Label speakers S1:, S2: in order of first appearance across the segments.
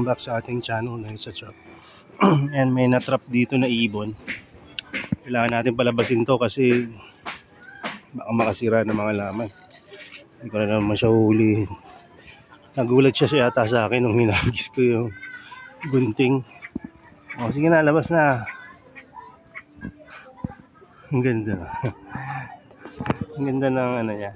S1: welcome back sa ating channel na sa shop. And may natrap dito na ibon. Kailangan natin palabasin to kasi baka makasira ng mga laman. Hindi ko na naman siya huhulihin. Nagulat siya yata sa akin nung hinagis ko yung gunting. O sige na, labas na. Ang ganda. Ang ganda ng ano niya.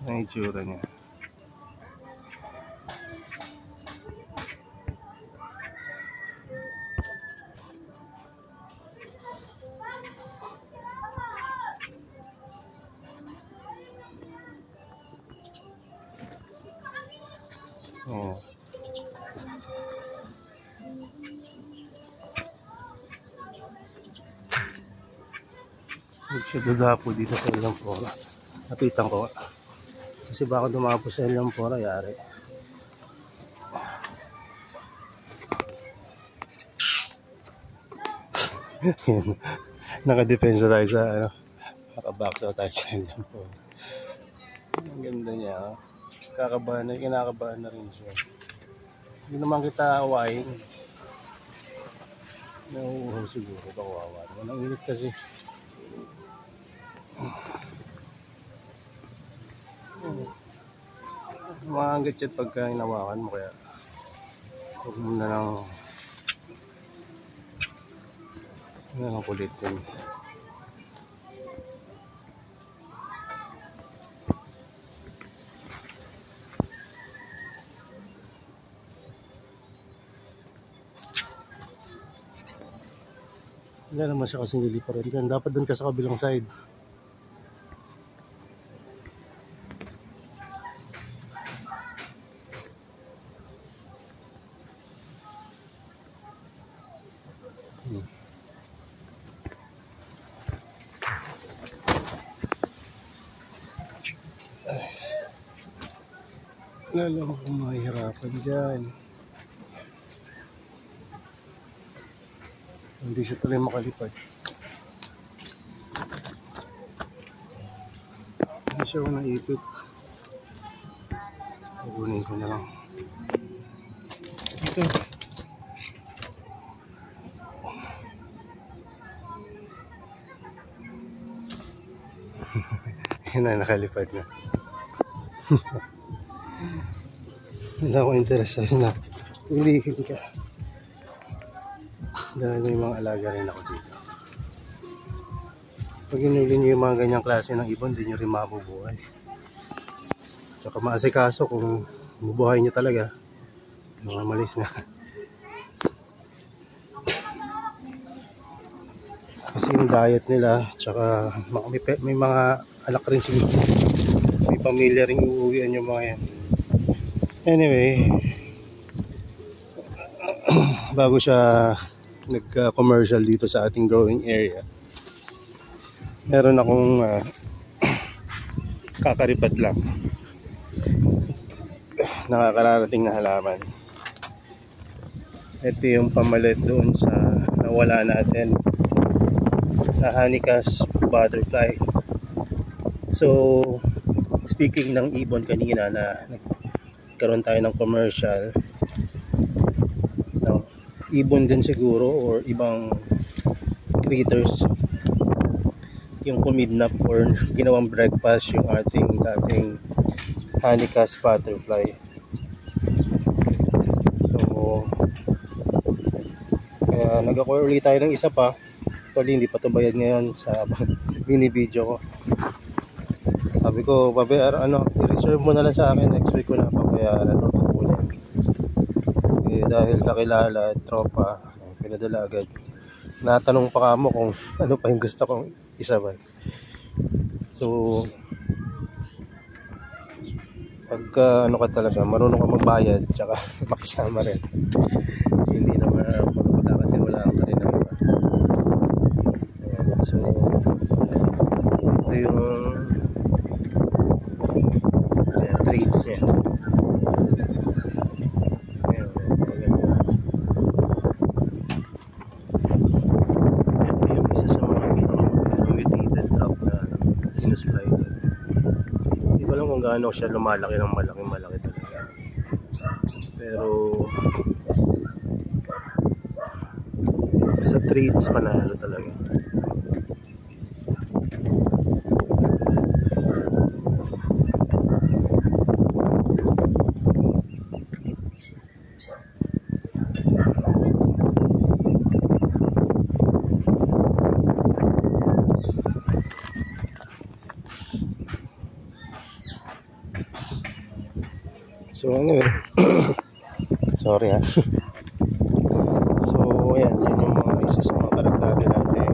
S1: Ang itsura niya. Oh. Huwag siya dadapo dito sa Elampora. Napitan ko. Kasi baka dumapo sa Elampora, yari. Nakadepensa tayo sa ano. Nakabaksaw tayo sa Elampora. Ang ganda niya. Oh. Kinakabahan na rin siya. Hindi naman kita awayin. Nauuhaw siguro. Kawawa. Ang init kasi. Maangat siya pagka hinawakan mo, kaya huwag mo na lang kulitin. Wala naman siya kasi niliparan dyan. Dapat dun ka sa kabilang side. Lalo akong mahihirapan dyan. Hindi siya tuloy makalipad. Hindi siya ako naipit. Pugunin ko na lang. Ito. Yan na, nakalipad na. Wala akong interes sa'yo na ulihin ka. Dahil may mga alaga rin ako dito. Pag inuli nyo yung mga ganyang klase ng ibon, hindi nyo rin mabubuhay. Tsaka maasikaso kung bubuhay nyo talaga. Mga malis na. Kasi yung diet nila, tsaka may mga alak rin siguro. May pamilya rin uuwian yung mga yan. Anyway, bago siya nagka-commercial dito sa ating growing area, meron akong kakaripat lang, nakakararating na halaman. Ito yung pamalit doon sa nawala natin na Honeycusp butterfly. So speaking ng ibon kanina na nagkaroon tayo ng commercial, ibon din siguro or ibang critters yung kumidnap or ginawang breakfast yung ating dating Honeycusp butterfly. So kaya nag-acquire ulit tayo ng isa pa. Actually hindi pa ito bayad ngayon sa mini video ko. Sabi ko, i-reserve mo na lang sa akin, next week ko na papayaran o kukunin. Dahil kakilala at tropa, pinadala agad. Natanong pa kamo kung ano pa yung gusto kong isabay. So pagka ano ka talaga, marunong ka magbayad, tsaka makisama rin, hindi naman magpagkakatiwalaan ka rin ng iba. Ayan. So ito yung rates niya. Hindi ko alam kung gaano siya lumalaki ng malaki talaga. Pero sa trades panalo talaga. So anyway, sorry ha. So ayan, yun yung mga isa sa mga karagdagan natin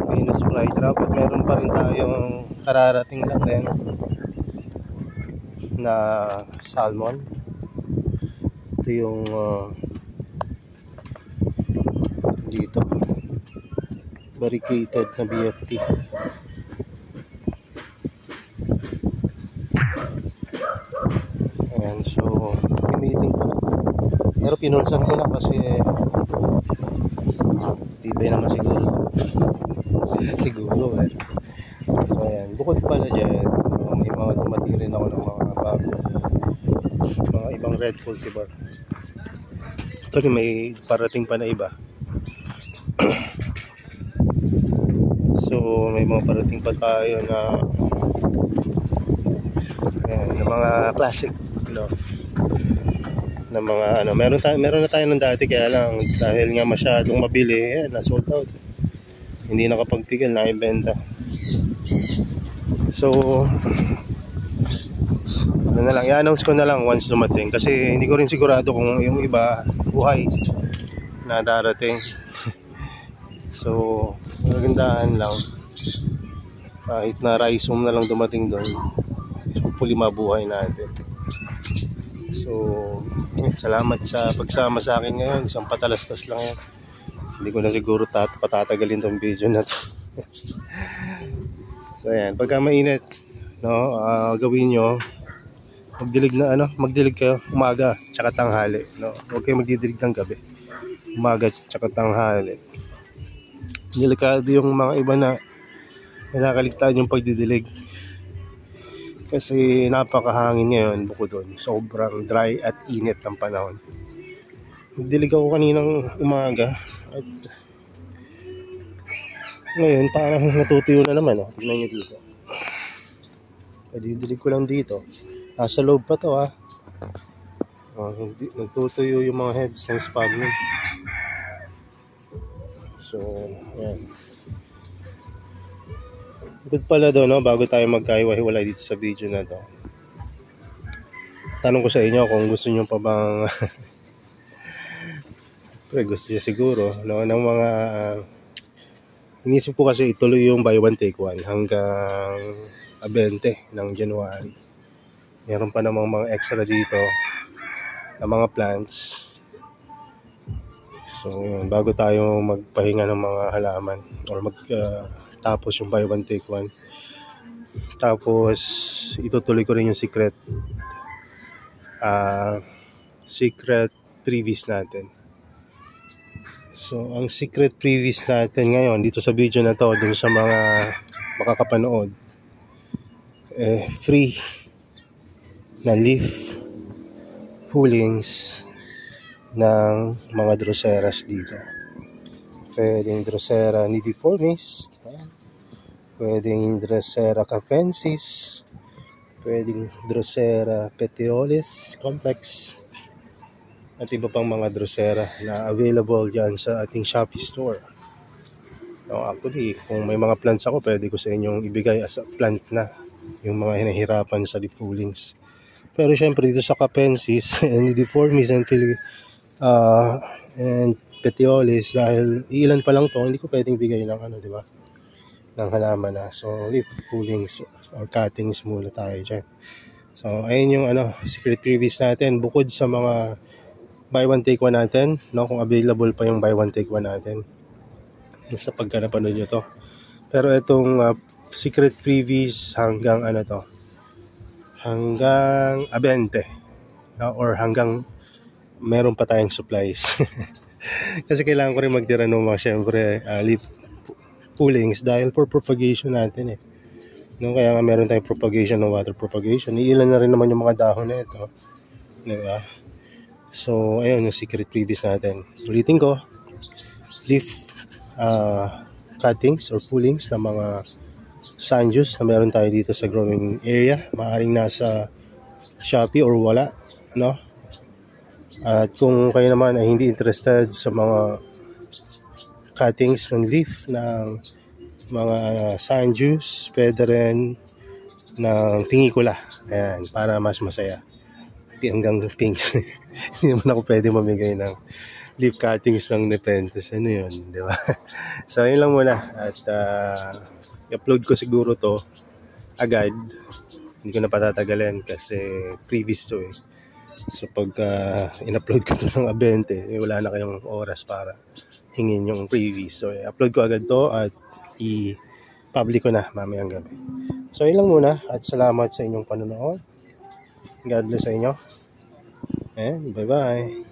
S1: Venus flytrap, at meron pa rin tayong kararating lang din na salmon. Ito yung dito barricaded na BFT. Ayan, so meeting ko, pero pinulsan ko na kasi tibay naman siguro siguro eh. So ayan, bukod pala dyan, may mga dumating rin ako ng mga bago, mga ibang red cultivar. Actually may parating pa na iba. So may mga parating pa tayo na ayan, na mga classic, no, na mga ano, meron na tayo ng dati, kaya lang dahil nga masyadong mabili, na sold out, hindi nakapagpigil na ibenta. So ano na lang, i-announce ko na lang once dumating, kasi hindi ko rin sigurado kung yung iba buhay na darating. So magandahan lang, kahit na rhizome na lang dumating doon, hopefully mabuhay natin. So salamat sa pagsama sa akin ngayon, isang patalastas lang yan. Hindi ko na siguro patatagalin tong video na to. So ayan, pagka mainit, no, gawin nyo, magdilig kayo umaga tsaka tanghali, no. Huwag kayo magdidilig ng gabi, umaga tsaka tanghali. Delikado yung mga iba na kinakaligtaan yung pagdidilig, kasi napakahangin ngayon. Bukod doon, sobrang dry at init ng panahon. Magdilig ako kaninang umaga at ngayon parang natutuyo na naman, oh. Tignan nyo dito, padidilig ko lang dito, nasa loob pa to, ha. Nagtutuyo yung mga heads ng sphagnum. So ayan, good pala doon, no, bago tayo magkahiwa-hiwalay dito sa video na to, tanong ko sa inyo kung gusto nyo pa bang gusto nyo siguro, no, ng mga inisip ko kasi ituloy yung buy one take one hanggang 20 ng January. Meron pa namang mga extra dito na mga plants. So yun, bago tayo magpahinga ng mga halaman or tapos yung buy one take one, tapos itutuloy ko rin yung secret previous natin. So ang secret previous natin ngayon dito sa video na to, dun sa mga makakapanood, free na leaf pullings ng mga droseras dito. Pwedeng Drosera nidiformis, pwedeng Drosera capensis, pwedeng Drosera petiolus complex, at iba pang mga Drosera na available dyan sa ating Shopee store. No, actually, kung may mga plants ako, pwede ko sa inyong ibigay as a plant na yung mga hinahirapan sa leaf pullings. Pero syempre dito sa capensis and nidiformis and petiolus, dahil ilan pa lang to, hindi ko pwedeng bigay ng di ba, ng halaman na. So leaf pullings or cuttings muna tayo dyan. So ayun yung secret previous natin, bukod sa mga buy one take one natin, no, kung available pa yung buy one take one natin sa pagka napanood nyo to. Pero itong secret previous hanggang hanggang 20, no, or hanggang meron pa tayong supplies. Kasi kailangan ko rin magtira ng mga syempre leaf pullings dahil for propagation natin, no, kaya nga meron tayong propagation ng water propagation. Iilan na rin naman yung mga dahon na ito, Diba? So, ayun yung secret previous natin. Ulitin ko, leaf cuttings or pullings ng mga sanjus na meron tayo dito sa growing area. Maaring nasa Shopee or wala. Ano? At kung kayo naman ay hindi interested sa mga cuttings ng leaf ng mga sanjus, pwede rin ng pingikula. Ayan, para mas masaya. Hanggang pinks. Hindi naman ako pwede mamigay ng leaf cuttings ng Nepenthes. Ano yun, di ba? So, yun lang muna. At i-upload ko siguro to agad. Hindi ko na patatagalin kasi previous to eh. So, pag in-upload ko to ng 20, wala na kayong oras para hingin yung previous. So, i-upload ko agad to at i-public ko na mamayang gabi. So, yun lang muna. At salamat sa inyong panonood. God bless sa inyo. And bye-bye.